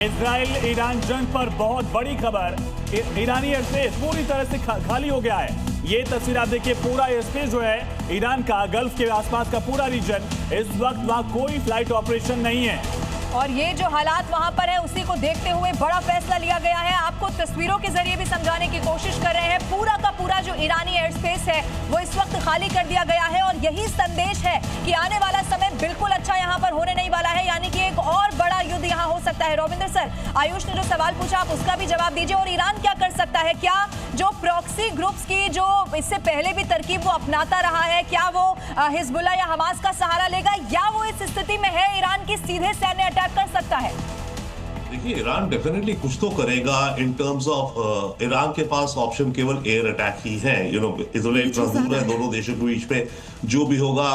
Israel Iran जंग पर बहुत बड़ी खबर। ईरानी एयर स्पेस पूरी तरह से खाली हो गया है। ये तस्वीर आप देखिए, पूरा एयर स्पेस जो है ईरान का, गल्फ के आसपास का पूरा रीजन, इस वक्त वहां कोई फ्लाइट ऑपरेशन नहीं है। और ये जो हालात वहां पर है उसी को देखते हुए बड़ा फैसला लिया गया है। आपको तस्वीरों के जरिए भी समझाने की कोशिश कर रहे हैं। पूरा का पूरा जो ईरानी एयर स्पेस है वो इस वक्त खाली कर दिया गया है और यही संदेश है कि आने वाला समय बिल्कुल अच्छा यहाँ पर होने नहीं वाला है, यानी कि एक और बड़ा युद्ध यहाँ हो सकता है। रविंद्र सर, आयुष ने जो सवाल पूछा आप उसका भी जवाब दीजिए। और ईरान क्या कर सकता है? क्या जो प्रॉक्सी ग्रुप्स की जो इससे पहले भी तरकीब वो अपनाता रहा है, क्या वो हिजबुल्लाह या हमास का सहारा लेगा, या वो इस स्थिति में है ईरान की सीधे सैन्य अटैक कर सकता है? देखिए, ईरान डेफिनेटली कुछ तो करेगा इन टर्म्स ऑफ ईरान के पास ऑप्शन केवल एयर अटैक ही है। इजराइल इतना दूर है दोनों देशों के बीच में, जो भी होगा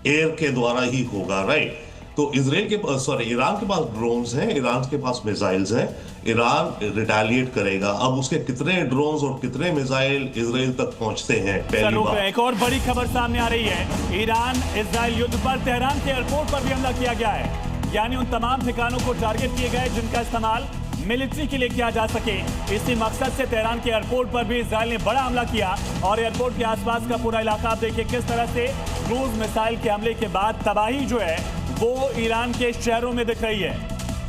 एयर के द्वारा ही होगा, राइट? तो ईरान के पास ड्रोन्स हैं, ईरान के पास मिसाइल्स हैं, ईरान रिटेलिएट करेगा। अब उसके कितने ड्रोन्स और कितने मिसाइल इजराइल तक पहुंचते हैं, पहली बात। एक और बड़ी खबर सामने आ रही है। ईरान इजराइल युद्ध पर तेहरान के एयरपोर्ट पर भी हमला किया गया है, यानी उन तमाम ठिकानों को टारगेट किए गए जिनका इस्तेमाल मिलिट्री के लिए किया जा सके। इसी मकसद से तेहरान के एयरपोर्ट पर भी इजराइल ने बड़ा हमला किया और एयरपोर्ट के आसपास का पूरा इलाका आप देखिए किस तरह से क्रूज मिसाइल के हमले के बाद तबाही जो है वो ईरान के शहरों में दिख रही है।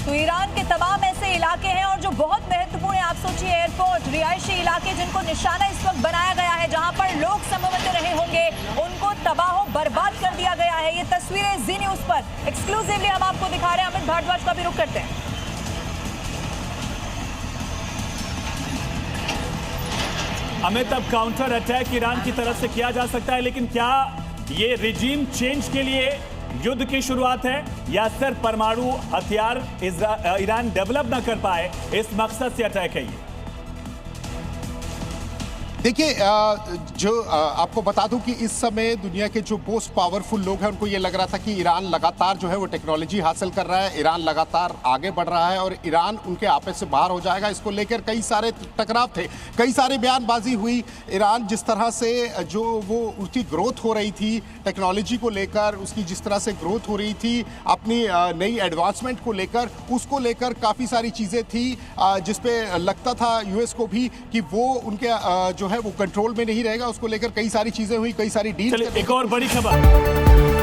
तो ईरान के तमाम ऐसे इलाके हैं और जो बहुत महत्वपूर्ण है, आप सोचिए एयरपोर्ट, रिहायशी इलाके जिनको निशाना इस वक्त बनाया गया है, जहां पर लोग संभवतः रहे होंगे, उनको तबाह बर्बाद कर दिया गया है। ये तस्वीरें जी न्यूज पर एक्सक्लूसिवली हम आपको दिखा रहे हैं। अमित भारद्वाज का भी रुख करते हैं। अमित, अब काउंटर अटैक ईरान की तरफ से किया जा सकता है, लेकिन क्या ये रिजीम चेंज के लिए युद्ध की शुरुआत है या सिर्फ परमाणु हथियार ईरान डेवलप न कर पाए इस मकसद से अटैक है? ये देखिए, जो आपको बता दूं कि इस समय दुनिया के जो मोस्ट पावरफुल लोग हैं उनको ये लग रहा था कि ईरान लगातार जो है वो टेक्नोलॉजी हासिल कर रहा है, ईरान लगातार आगे बढ़ रहा है और ईरान उनके आपे से बाहर हो जाएगा। इसको लेकर कई सारे टकराव थे, कई सारे बयानबाजी हुई। ईरान जिस तरह से जो वो उसकी ग्रोथ हो रही थी टेक्नोलॉजी को लेकर, उसकी जिस तरह से ग्रोथ हो रही थी अपनी नई एडवांसमेंट को लेकर, उसको लेकर काफ़ी सारी चीज़ें थी जिसपे लगता था यूएस को भी कि वो उनके जो है वो कंट्रोल में नहीं रहेगा। उसको लेकर कई सारी चीजें हुई, कई सारी डील। एक और बड़ी खबर